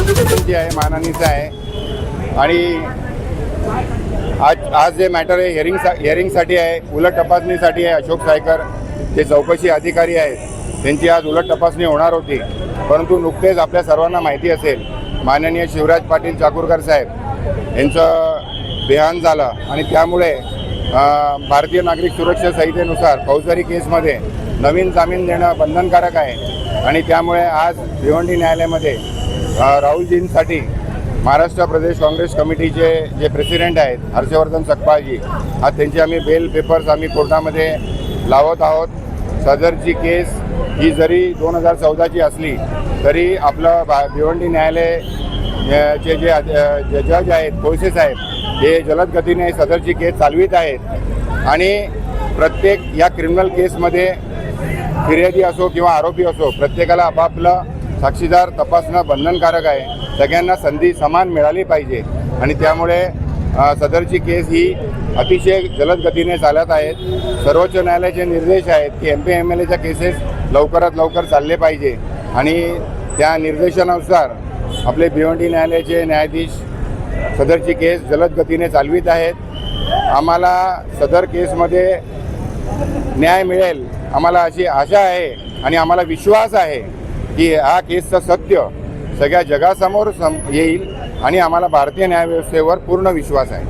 त्यांची आहे, मानहानीचं आहे. आणि आज जे मॅटर आहे हिअरिंगसाठी आहे, उलट तपासणीसाठी आहे. अशोक सायकर जे चौकशी अधिकारी आहेत त्यांची आज उलट तपासणी होणार होती, परंतु नुकतेच आपल्या सर्वांना माहिती असेल माननीय शिवराज पाटील चाकूरकर साहेब यांचं देहांत झालं आणि त्यामुळे भारतीय नागरिक सुरक्षा संहितेनुसार फौजदारी केसमध्ये नवीन जामीन देणं बंधनकारक आहे. आणि त्यामुळे आज भिवंडी न्यायालयामध्ये राहुलजींसाठी महाराष्ट्र प्रदेश काँग्रेस कमिटीचे जे प्रेसिडेंट आहेत हर्षवर्धन सकपाळजी, आज त्यांची आम्ही बेल पेपर्स आम्ही कोर्टामध्ये लावत आहोत. सदरची केस ही जरी 2014ची असली तरी आपलं भिवंडी न्यायालय चे जे जज आहेत कोळसे साहेब हे जलद गतीने सदरची केस चालवित आहेत. आणि प्रत्येक या क्रिमिनल केसमध्ये फिर्यादी असो किंवा आरोपी असो प्रत्येकाला आपापलं साक्षीदार तपासणं बंधनकारक आहे. सगळ्यांना संधी समान मिळाली पाहिजे आणि त्यामुळे सदरची केस ही अतिशय जलद गतीने चालत आहेत. सर्वोच्च न्यायालयाचे निर्देश आहेत की MP-MLAच्या केसेस लवकरात लवकर चालले पाहिजे आणि त्या निर्देशानुसार आपले भिवंडी न्यायालयाचे न्यायाधीश सदरची केस जलद गतीने चालवित आहेत. आम्हाला सदर केसमध्ये न्याय मिळेल आम्हाला अशी आशा आहे आणि आम्हाला विश्वास आहे की हा केसचं सत्य सगळ्या जगासमोर येईल आणि आम्हाला भारतीय न्यायव्यवस्थेवर पूर्ण विश्वास आहे.